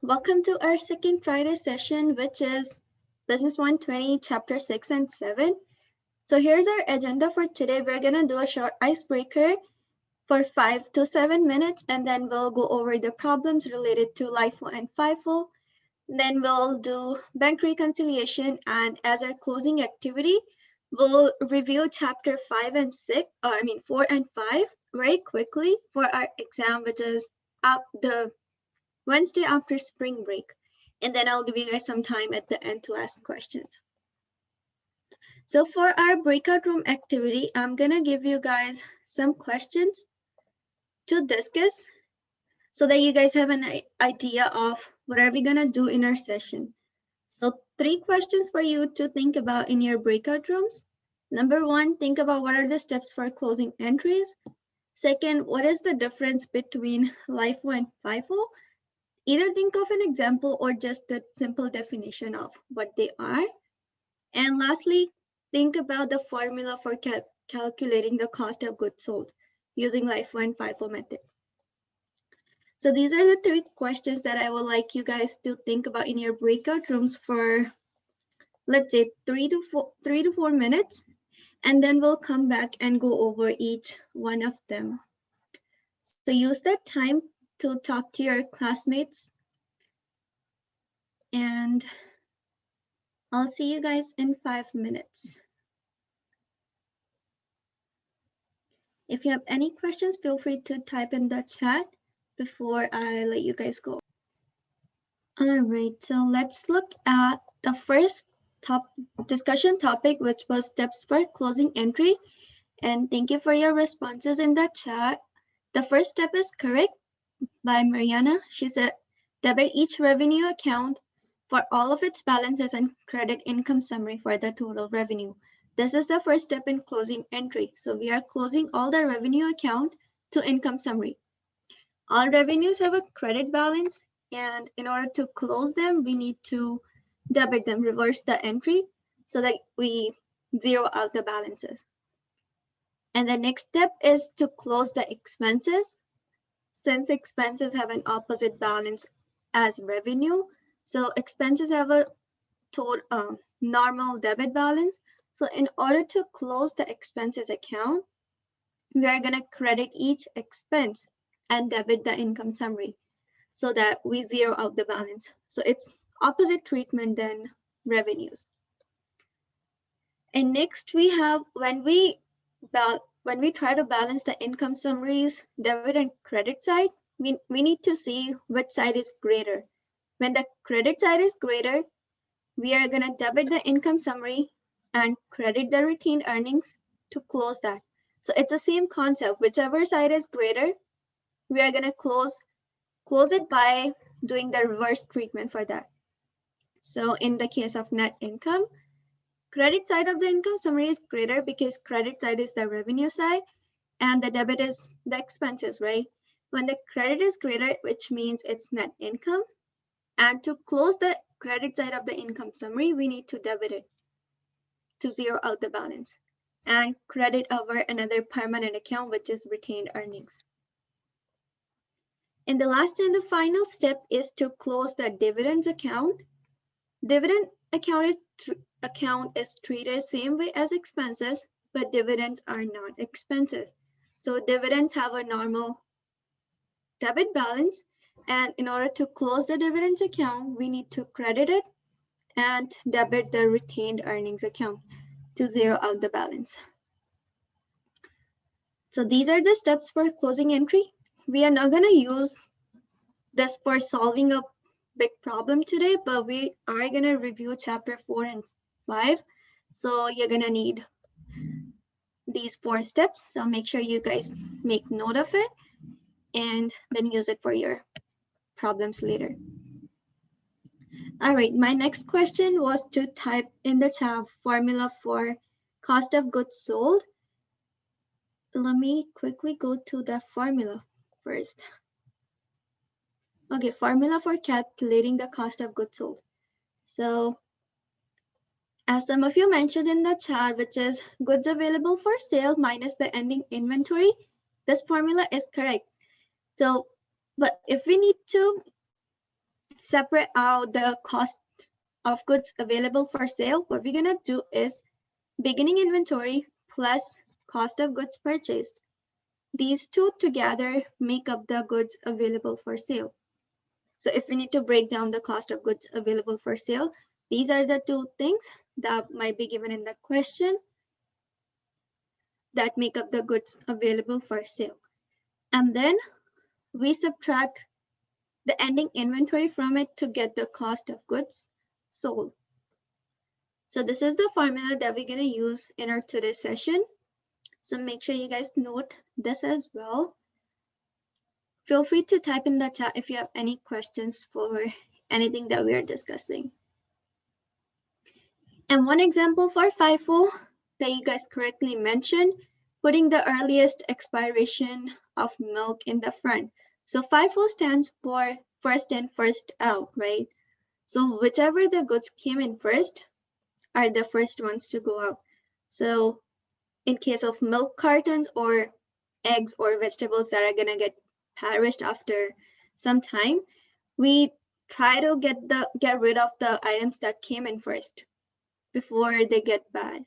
Welcome to our second Friday session, which is Business 120, Chapter 6 and 7. So here's our agenda for today. We're going to do a short icebreaker for 5 to 7 minutes, and then we'll go over the problems related to LIFO and FIFO. Then we'll do bank reconciliation, and as our closing activity, we'll review Chapter 4 and 5 very quickly for our exam, which is the Wednesday after spring break. And then I'll give you guys some time at the end to ask questions. So for our breakout room activity, I'm gonna give you guys some questions to discuss so that you guys have an idea of what are we gonna do in our session. So 3 questions for you to think about in your breakout rooms. Number 1, think about what are the steps for closing entries. Second, what is the difference between LIFO and FIFO? Either think of an example or just the simple definition of what they are. And lastly, think about the formula for calculating the cost of goods sold using LIFO and FIFO method. So these are the 3 questions that I would like you guys to think about in your breakout rooms for, let's say, 3 to 4 minutes. And then we'll come back and go over each one of them. So use that time to talk to your classmates, and I'll see you guys in 5 minutes. If you have any questions, feel free to type in the chat before I let you guys go. All right, so let's look at the first discussion topic, which was steps for closing entry. And thank you for your responses in the chat. The first step is correct by Mariana. She said, debit each revenue account for all of its balances and credit income summary for the total revenue. This is the first step in closing entry. So we are closing all the revenue account to income summary. All revenues have a credit balance, and in order to close them, we need to debit them, reverse the entry so that we zero out the balances. And the next step is to close the expenses. Since expenses have an opposite balance as revenue, so expenses have a total normal debit balance. So in order to close the expenses account, we are going to credit each expense and debit the income summary so that we zero out the balance. So it's opposite treatment than revenues. And next we have when we try to balance the income summaries, debit and credit side, we need to see which side is greater. When the credit side is greater, we are going to debit the income summary and credit the retained earnings to close that. So it's the same concept. Whichever side is greater, we are going to close it by doing the reverse treatment for that. So in the case of net income, credit side of the income summary is greater because credit side is the revenue side and the debit is the expenses, right? When the credit is greater, which means it's net income. And to close the credit side of the income summary, we need to debit it to zero out the balance and credit over another permanent account, which is retained earnings. And the last and the final step is to close the dividends account. Dividend account is treated same way as expenses, but dividends are not expenses. So dividends have a normal debit balance, and in order to close the dividends account, we need to credit it and debit the retained earnings account to zero out the balance. So these are the steps for closing entry. We are not going to use this for solving a big problem today, but we are going to review chapter 4 and 5. So you're going to need these 4 steps. So make sure you guys make note of it and then use it for your problems later. All right, my next question was to type in the chat formula for cost of goods sold. Let me quickly go to the formula first. Okay, formula for calculating the cost of goods sold. So as some of you mentioned in the chat, which is goods available for sale minus the ending inventory, this formula is correct. So, but if we need to separate out the cost of goods available for sale, what we're gonna do is beginning inventory plus cost of goods purchased. These two together make up the goods available for sale. So if we need to break down the cost of goods available for sale, these are the two things that might be given in the question that make up the goods available for sale. And then we subtract the ending inventory from it to get the cost of goods sold. So this is the formula that we're going to use in our today's session. So make sure you guys note this as well. Feel free to type in the chat if you have any questions for anything that we are discussing. And one example for FIFO that you guys correctly mentioned, putting the earliest expiration of milk in the front. So FIFO stands for first in, first out, right? So whichever the goods came in first are the first ones to go out. So in case of milk cartons or eggs or vegetables that are gonna get perished after some time, we try to get rid of the items that came in first before they get bad.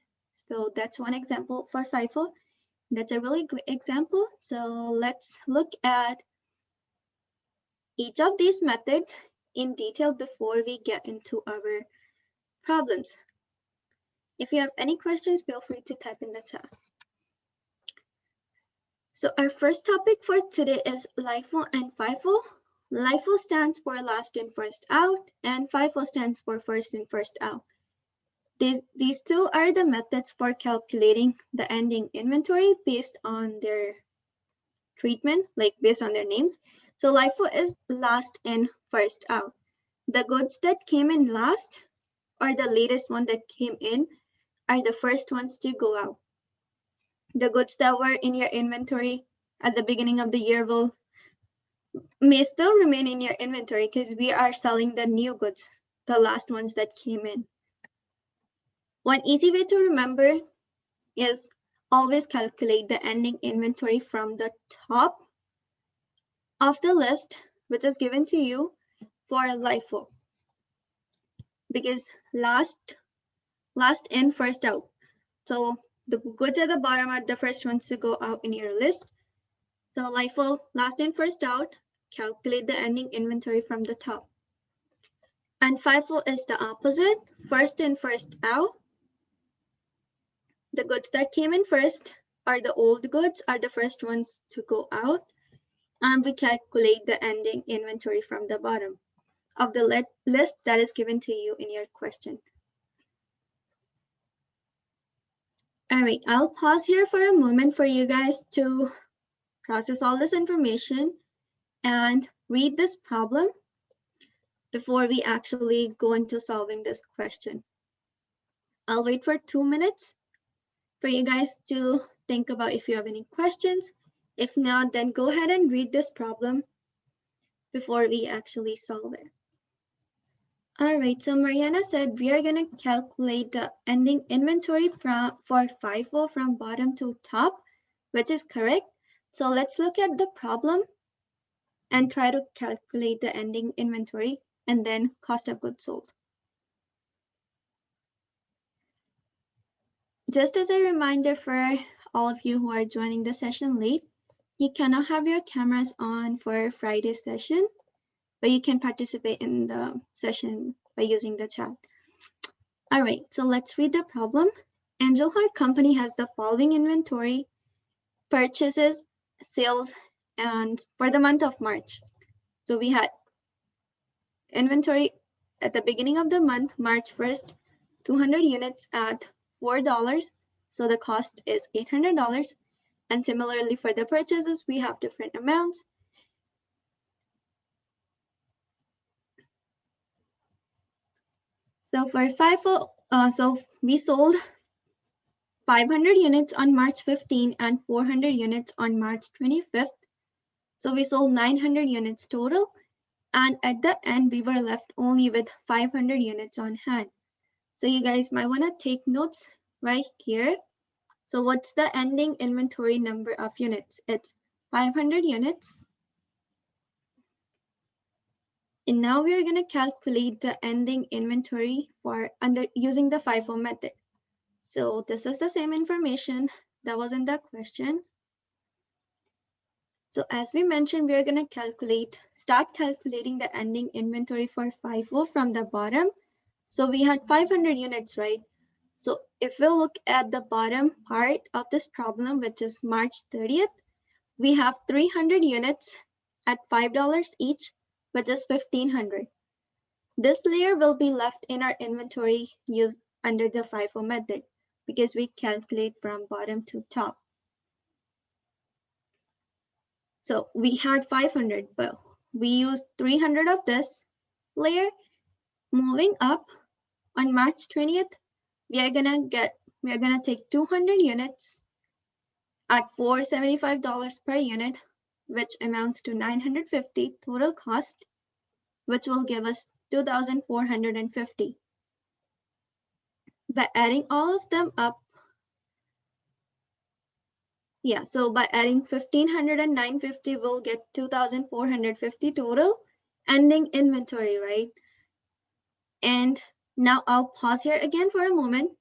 So that's one example for FIFO. That's a really great example. So let's look at each of these methods in detail before we get into our problems. If you have any questions, feel free to type in the chat. So our first topic for today is LIFO and FIFO. LIFO stands for last in, first out, and FIFO stands for first in, first out. These two are the methods for calculating the ending inventory based on their treatment, like based on their names. So LIFO is last in, first out. The goods that came in last or the latest one that came in are the first ones to go out. The goods that were in your inventory at the beginning of the year may still remain in your inventory because we are selling the new goods, the last ones that came in. One easy way to remember is always calculate the ending inventory from the top of the list, which is given to you for LIFO, because last in, first out. So the goods at the bottom are the first ones to go out in your list. So LIFO, last in, first out, calculate the ending inventory from the top. And FIFO is the opposite, first in, first out. The goods that came in first are the old goods, are the first ones to go out. And we calculate the ending inventory from the bottom of the list that is given to you in your question. All right, I'll pause here for a moment for you guys to process all this information and read this problem before we actually go into solving this question. I'll wait for 2 minutes for you guys to think about if you have any questions. If not, then go ahead and read this problem before we actually solve it. All right, so Mariana said we are going to calculate the ending inventory for FIFO from bottom to top, which is correct. So let's look at the problem and try to calculate the ending inventory and then cost of goods sold. Just as a reminder for all of you who are joining the session late, you cannot have your cameras on for Friday's session, but you can participate in the session by using the chat. All right, so let's read the problem. Angel Heart Company has the following inventory, purchases, sales, and for the month of March. So we had inventory at the beginning of the month, March 1st, 200 units at $4. So the cost is $800. And similarly for the purchases, we have different amounts. So for FIFO, so we sold 500 units on March 15 and 400 units on March 25th. So we sold 900 units total. And at the end, we were left only with 500 units on hand. So you guys might want to take notes right here. So what's the ending inventory number of units? It's 500 units And now we are going to calculate the ending inventory for using the FIFO method. So this is the same information that was in the question. So as we mentioned, we are going to start calculating the ending inventory for FIFO from the bottom. So we had 500 units, right? So if we look at the bottom part of this problem, which is March 30th, we have 300 units at $5 each, which is 1,500. This layer will be left in our inventory used under the FIFO method because we calculate from bottom to top. So we had 500, but we used 300 of this layer. Moving up on March 20th, we are gonna take 200 units at $475 per unit, which amounts to $950 total cost, which will give us $2,450. By adding all of them up, so by adding 1,500 and 950, we'll get 2,450 total ending inventory, right? And now I'll pause here again for a moment.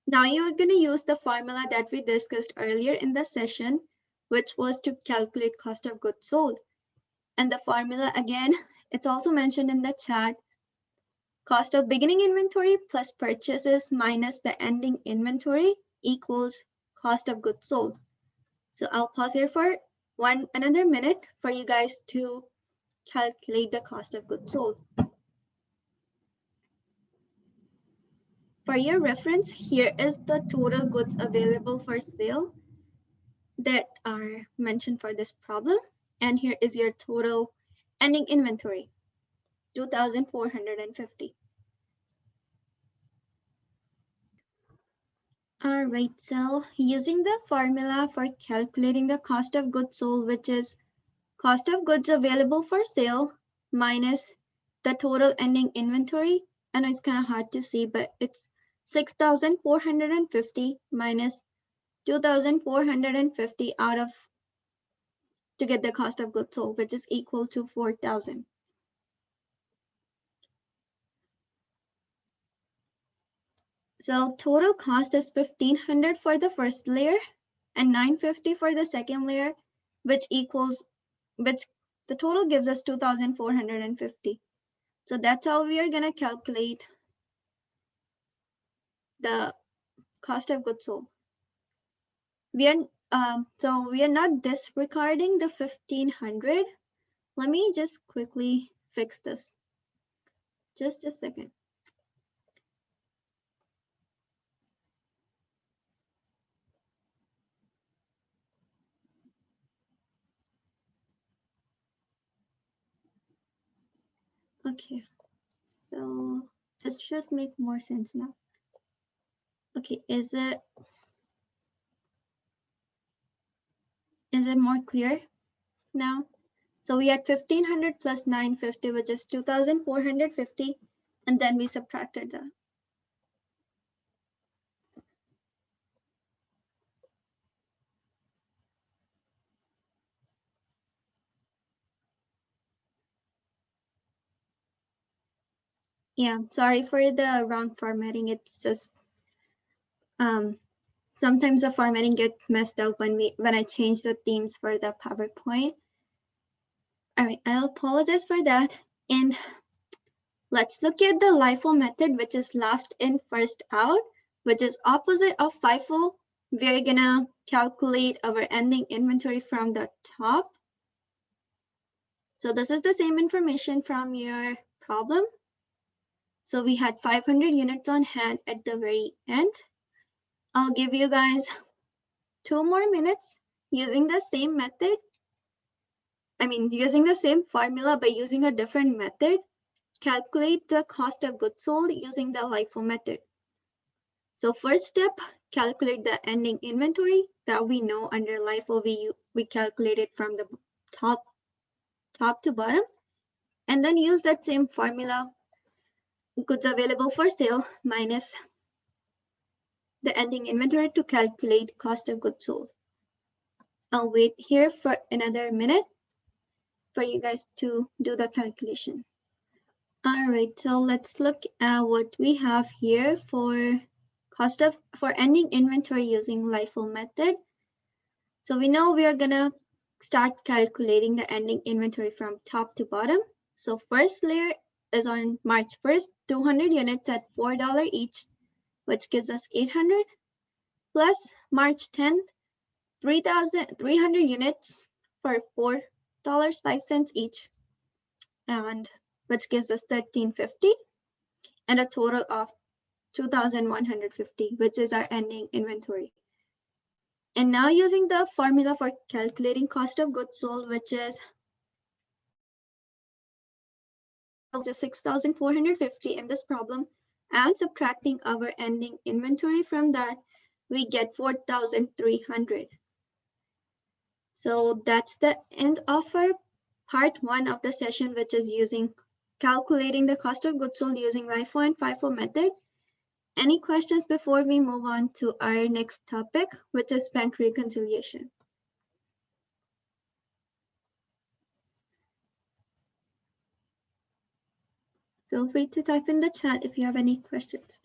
Now you're going to use the formula that we discussed earlier in the session, which was to calculate cost of goods sold. And the formula, again, it's also mentioned in the chat. Cost of beginning inventory plus purchases minus the ending inventory equals cost of goods sold. So I'll pause here for another minute for you guys to calculate the cost of goods sold. For your reference, here is the total goods available for sale that are mentioned for this problem. And here is your total ending inventory, 2,450. All right, so using the formula for calculating the cost of goods sold, which is cost of goods available for sale minus the total ending inventory. I know it's kind of hard to see, but it's 6,450 minus 2,450 to get the cost of goods sold, which is equal to 4,000. So total cost is 1,500 for the first layer and 950 for the second layer, which the total gives us 2,450. So that's how we are going to calculate the cost of goods sold. We are not disregarding the 1,500. Let me just quickly fix this. Just a second. Okay, so this should make more sense now. Okay, is it more clear now? So we had 1,500 plus 950, which is 2,450, and then we subtracted that. Yeah, sorry for the wrong formatting. It's just sometimes the formatting gets messed up when I change the themes for the PowerPoint. All right, I apologize for that. And let's look at the LIFO method, which is last in, first out, which is opposite of FIFO. We're gonna calculate our ending inventory from the top. So this is the same information from your problem. So we had 500 units on hand at the very end. I'll give you guys 2 more minutes using the same method. Using the same formula, but using a different method. Calculate the cost of goods sold using the LIFO method. So first step, calculate the ending inventory that we know under LIFO. We calculated from the top to bottom, and then use that same formula, goods available for sale minus the ending inventory to calculate cost of goods sold. I'll wait here for another minute for you guys to do the calculation. All right, so let's look at what we have here for ending inventory using LIFO method. So we know we are gonna start calculating the ending inventory from top to bottom. So first layer is on March 1st, 200 units at $4 each, which gives us 800, plus March 10th, 3,300 units for $4.05 each, and which gives us 1,350, and a total of 2,150, which is our ending inventory. And now using the formula for calculating cost of goods sold, which is just 6,450 in this problem, and subtracting our ending inventory from that, we get 4,300. So that's the end of our part 1 of the session, which is calculating the cost of goods sold using LIFO and FIFO method. Any questions before we move on to our next topic, which is bank reconciliation? Feel free to type in the chat if you have any questions.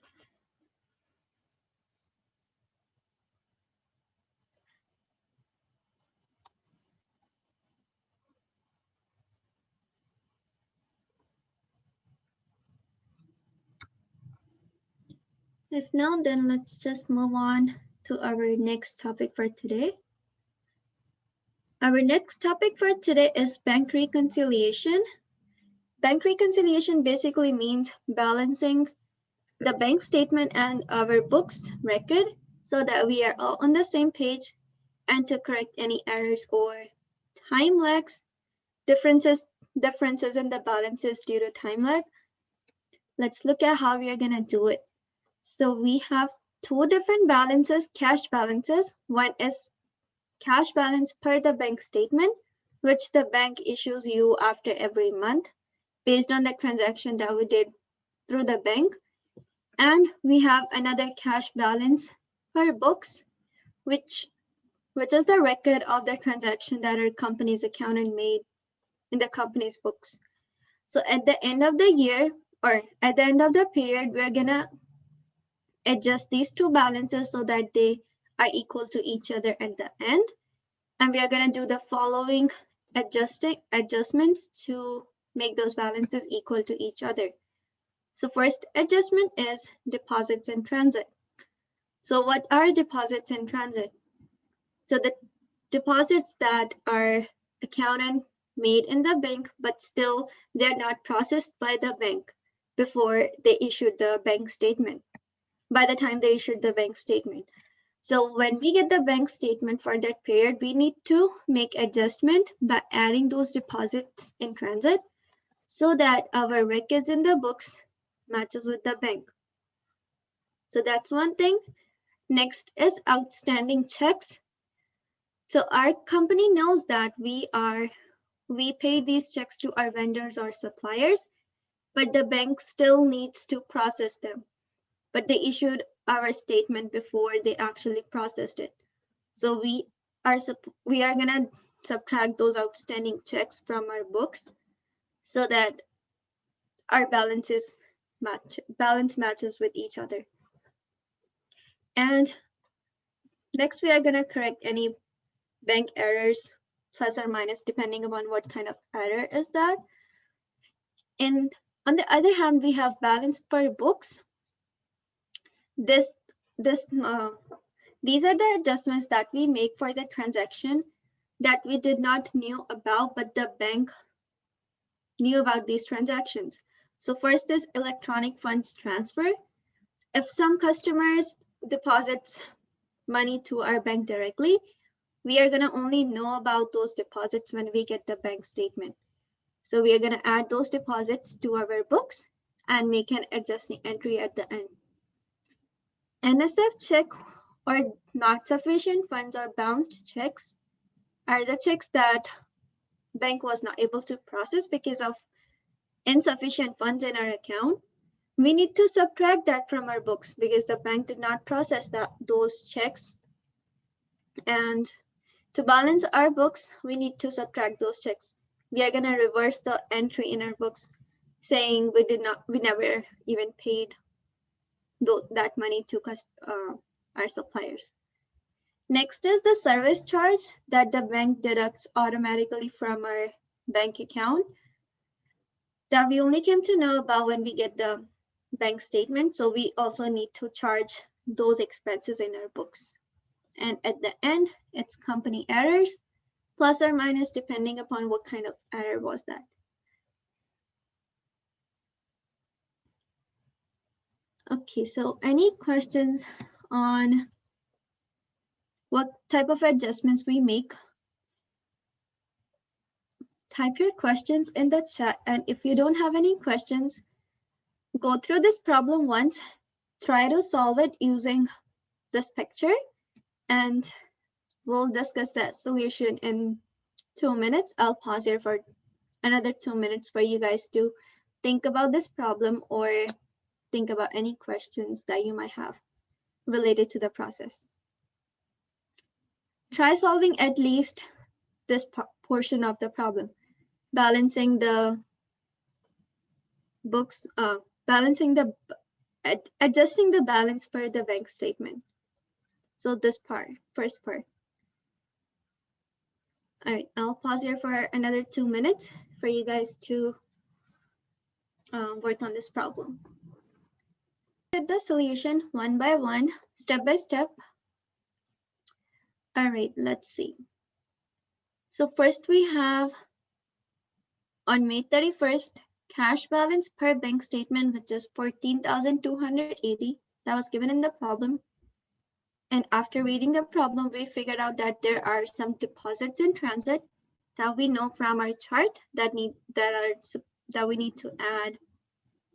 If not, then let's just move on to our next topic for today. Our next topic for today is bank reconciliation. Bank reconciliation basically means balancing the bank statement and our books record so that we are all on the same page, and to correct any errors or time lags, differences in the balances due to time lag. Let's look at how we are going to do it. So we have two different balances, cash balances. One is cash balance per the bank statement, which the bank issues you after every month based on the transaction that we did through the bank. And we have another cash balance per books, which is the record of the transaction that our company's accountant made in the company's books. So at the end of the year, or at the end of the period, we're gonna adjust these two balances so that they are equal to each other at the end. And we are going to do the following adjustments to make those balances equal to each other. So first adjustment is deposits in transit. So what are deposits in transit? So the deposits that are accountant made in the bank, but still they're not processed by the bank before they issued the bank statement. By the time they issued the bank statement. So when we get the bank statement for that period, we need to make adjustment by adding those deposits in transit so that our records in the books matches with the bank. So that's one thing. Next is outstanding checks. So our company knows that we pay these checks to our vendors or suppliers, but the bank still needs to process them. But they issued our statement before they actually processed it. So we are gonna subtract those outstanding checks from our books so that our balance matches with each other. And next we are gonna correct any bank errors, plus or minus, depending upon what kind of error is that. And on the other hand, we have balance per books. These are the adjustments that we make for the transaction that we did not knew about, but the bank knew about these transactions. So first is electronic funds transfer. If some customers deposits money to our bank directly, we are gonna only know about those deposits when we get the bank statement. So we are gonna add those deposits to our books and make an adjusting entry at the end. NSF check or not sufficient funds or bounced checks are the checks that bank was not able to process because of insufficient funds in our account. We need to subtract that from our books because the bank did not process those checks. And to balance our books, we need to subtract those checks. We are going to reverse the entry in our books saying we never even paid that money to our suppliers. Next is the service charge that the bank deducts automatically from our bank account that we only came to know about when we get the bank statement. So we also need to charge those expenses in our books. And at the end, it's company errors, plus or minus, depending upon what kind of error was that. Okay, so any questions on what type of adjustments we make? Type your questions in the chat, and if you don't have any questions, go through this problem once, try to solve it using this picture, and we'll discuss that solution in 2 minutes. I'll pause here for another 2 minutes for you guys to think about this problem or think about any questions that you might have related to the process. Try solving at least this portion of the problem, balancing the books, adjusting the balance per the bank statement. So this part, first part. All right, I'll pause here for another 2 minutes for you guys to work on this problem. Get the solution one by one, step by step. All right, let's see. So first we have on May 31st, cash balance per bank statement, which is $14,280. That was given in the problem. And after reading the problem, we figured out that there are some deposits in transit that we know from our chart that we need to add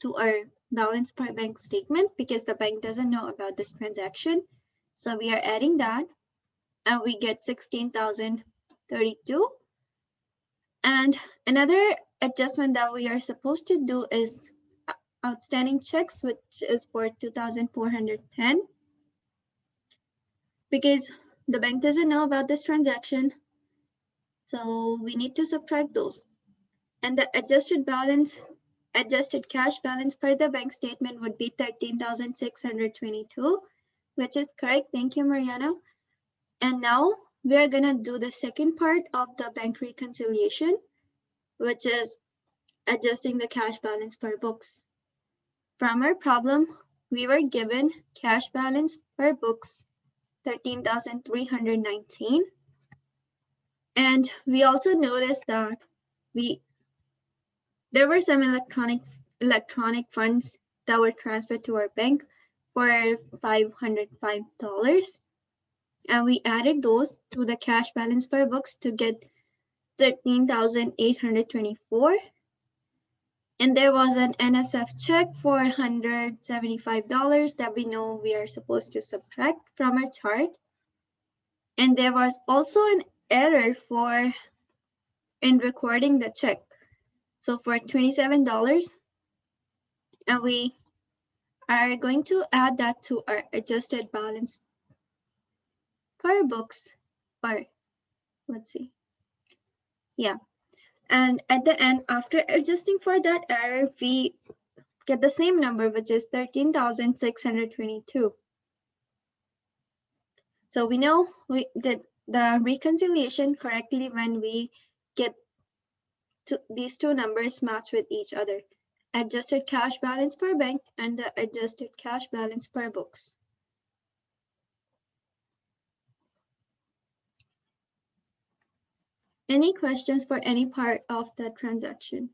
to our balance per bank statement because the bank doesn't know about this transaction. So we are adding that and we get $16,032. And another adjustment that we are supposed to do is outstanding checks, which is for $2,410. Because the bank doesn't know about this transaction, so we need to subtract those. And the adjusted cash balance per the bank statement would be $13,622, which is correct. Thank you, Mariana. And now we're gonna do the second part of the bank reconciliation, which is adjusting the cash balance per books. From our problem, we were given cash balance per books $13,319. And we also noticed that there were some electronic funds that were transferred to our bank for $505. And we added those to the cash balance per books to get $13,824. And there was an NSF check for $175 that we know we are supposed to subtract from our chart. And there was also an error in recording the check. So for $27, and we are going to add that to our adjusted balance per books, or let's see. Yeah. And at the end, after adjusting for that error, we get the same number, which is $13,622. So we know we did the reconciliation correctly when we get these two numbers match with each other. Adjusted cash balance per bank and the adjusted cash balance per books. Any questions for any part of the transaction?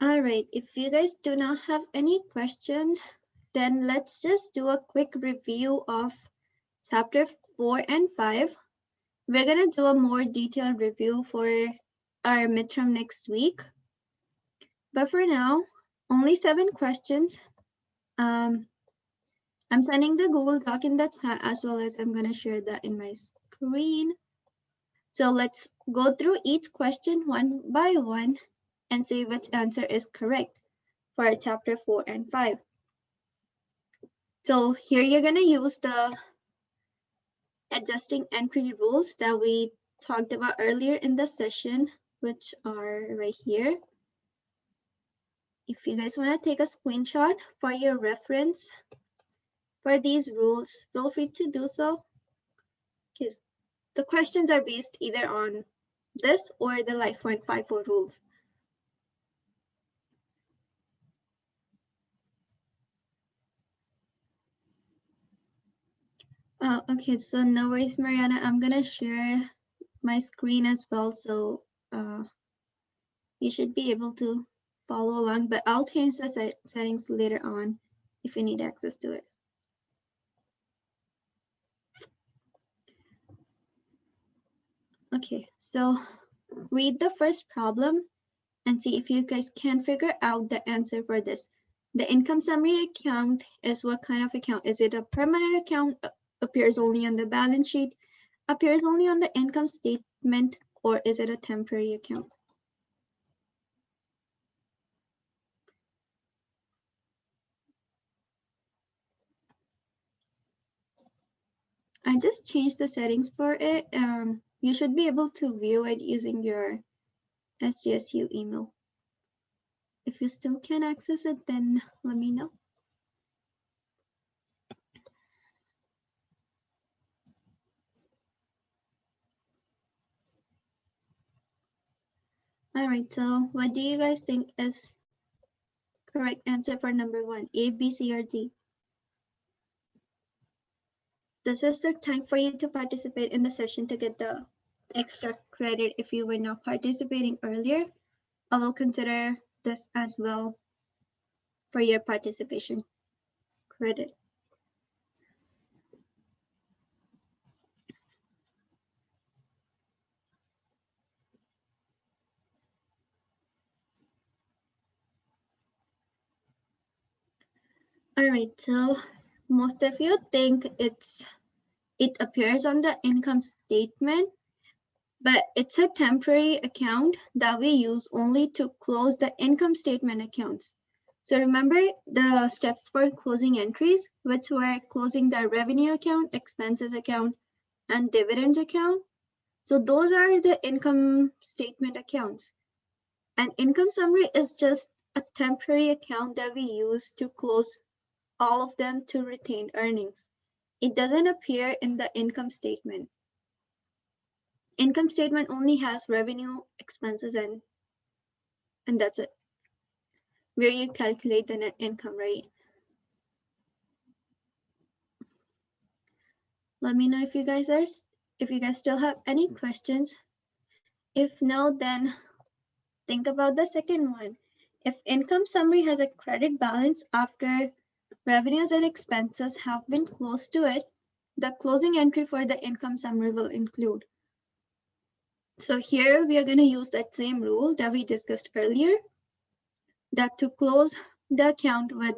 All right, if you guys do not have any questions, then let's just do a quick review of chapter 4 and 5. We're gonna do a more detailed review for our midterm next week. But for now, only 7 questions. I'm sending the Google Doc in the chat as well as I'm gonna share that in my screen. So let's go through each question one by one and see which answer is correct for chapter 4 and 5. So here you're gonna use the adjusting entry rules that we talked about earlier in the session, which are right here. If you guys want to take a screenshot for your reference for these rules, feel free to do so, because the questions are based either on this or the Life 154 rules. Okay, so no worries, Mariana. I'm gonna share my screen as well, so you should be able to follow along, but I'll change the settings later on if you need access to it. Okay, so read the first problem and see if you guys can figure out the answer for this. The income summary account is what kind of account? Is it a permanent account, appears only on the balance sheet, appears only on the income statement, or is it a temporary account? I just changed the settings for it. You should be able to view it using your SJSU email. If you still can't access it, then let me know. All right, so what do you guys think is correct answer for number 1, A, B, C, or D? This is the time for you to participate in the session to get the extra credit if you were not participating earlier. I will consider this as well for your participation credit. All right, so most of you think it appears on the income statement, but it's a temporary account that we use only to close the income statement accounts. So remember the steps for closing entries, which were closing the revenue account, expenses account, and dividends account. So those are the income statement accounts. And income summary is just a temporary account that we use to close all of them to retain earnings. It doesn't appear in the income statement. Income statement only has revenue, expenses, and that's it. Where you calculate the net income, right? Let me know if you guys still have any questions. If no, then think about the second one. If income summary has a credit balance after revenues and expenses have been close to it, the closing entry for the income summary will include. So here we are going to use that same rule that we discussed earlier, that to close the account with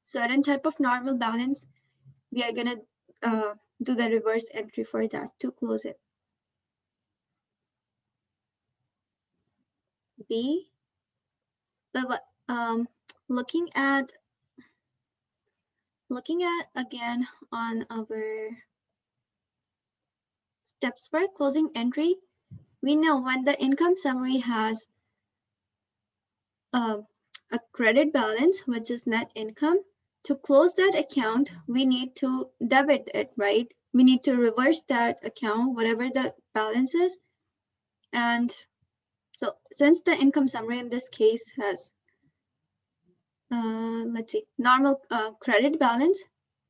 certain type of normal balance, we are going to do the reverse entry for that to close it. B, but looking at again on our steps for closing entry, we know when the income summary has a credit balance, which is net income, to close that account, we need to debit it, right? We need to reverse that account, whatever the balance is. And so since the income summary in this case has, let's see, normal credit balance.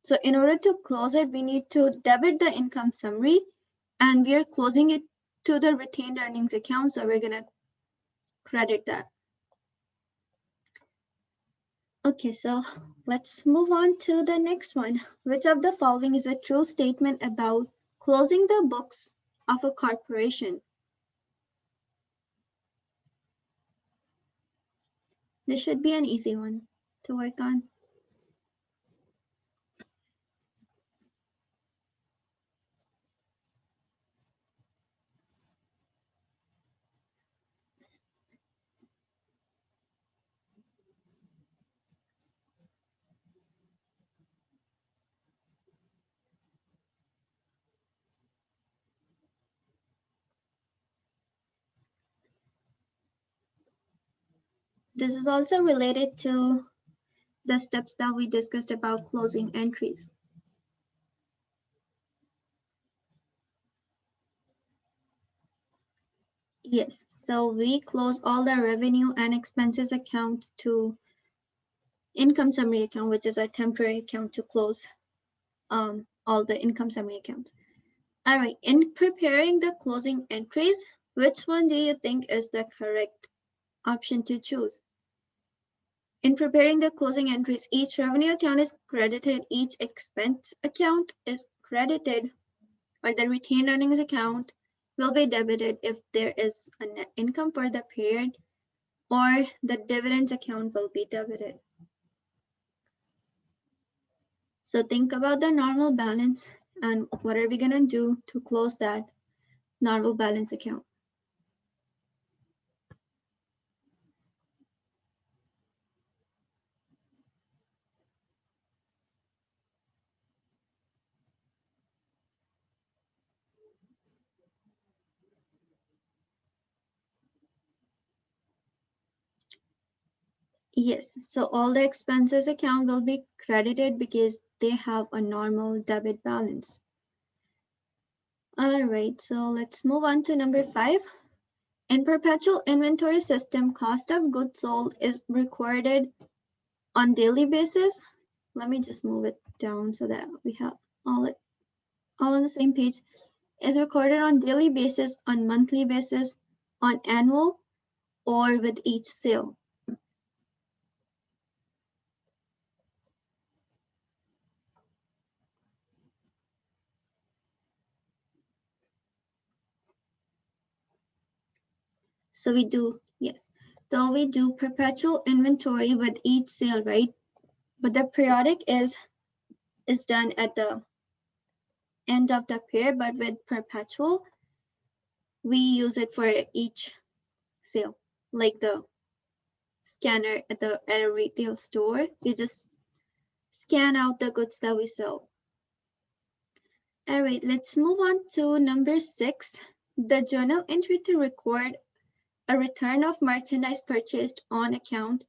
So in order to close it, we need to debit the income summary, and we are closing it to the retained earnings account. So we're gonna credit that. Okay, so let's move on to the next one. Which of the following is a true statement about closing the books of a corporation? This should be an easy one to work on. This is also related to the steps that we discussed about closing entries. Yes, so we close all the revenue and expenses account to income summary account, which is our temporary account to close all the income summary accounts. All right, in preparing the closing entries, which one do you think is the correct option to choose? In preparing the closing entries, each revenue account is credited, each expense account is credited, or the retained earnings account will be debited if there is a net income for the period, or the dividends account will be debited. So think about the normal balance and what are we going to do to close that normal balance account. Yes, so all the expenses account will be credited because they have a normal debit balance. All right, so let's move on to number 5. In perpetual inventory system, cost of goods sold is recorded on daily basis. Let me just move it down so that we have all on the same page. It's recorded on daily basis, on monthly basis, on annual, or with each sale. So we do, yes. So we do perpetual inventory with each sale, right? But the periodic is done at the end of the period, but with perpetual, we use it for each sale, like the scanner at a retail store. You just scan out the goods that we sell. All right, let's move on to number 6. The journal entry to record a return of merchandise purchased on account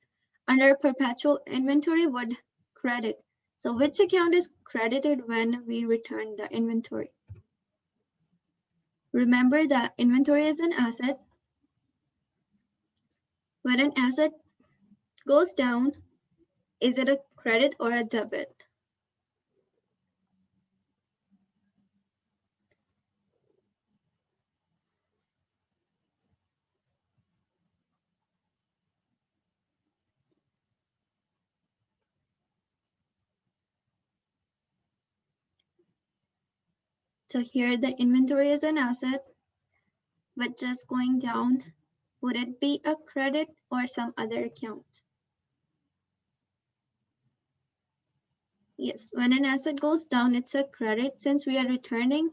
under perpetual inventory would credit. So which account is credited when we return the inventory? Remember that inventory is an asset. When an asset goes down, is it a credit or a debit? So here the inventory is an asset, but just going down, would it be a credit or some other account? Yes, when an asset goes down, it's a credit. Since we are returning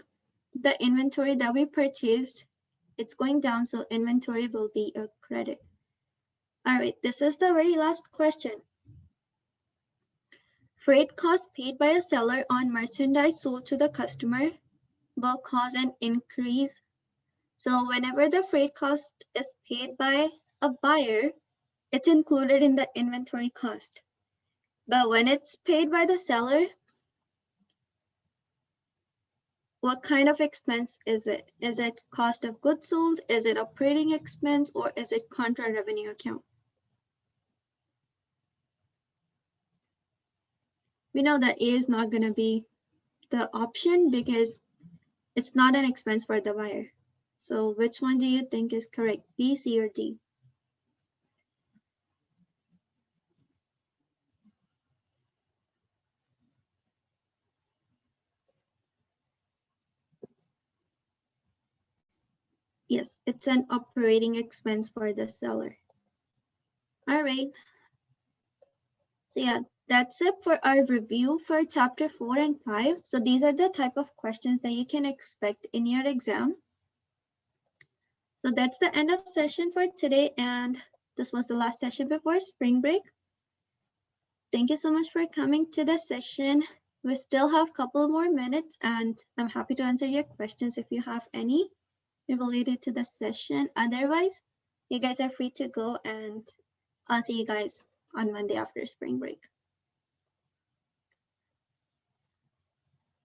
the inventory that we purchased, it's going down, so inventory will be a credit. All right, this is the very last question. Freight costs paid by a seller on merchandise sold to the customer will cause an increase. So whenever the freight cost is paid by a buyer, it's included in the inventory cost. But when it's paid by the seller, what kind of expense is it? Is it cost of goods sold? Is it operating expense? Or is it contra revenue account? We know that A is not going to be the option because it's not an expense for the buyer. So which one do you think is correct? B, C, or D? Yes, it's an operating expense for the seller. All right. So yeah, that's it for our review for chapter 4 and 5. So these are the type of questions that you can expect in your exam. So that's the end of session for today, and this was the last session before spring break. Thank you so much for coming to the session. We still have a couple more minutes, and I'm happy to answer your questions if you have any related to the session. Otherwise, you guys are free to go and I'll see you guys on Monday after spring break.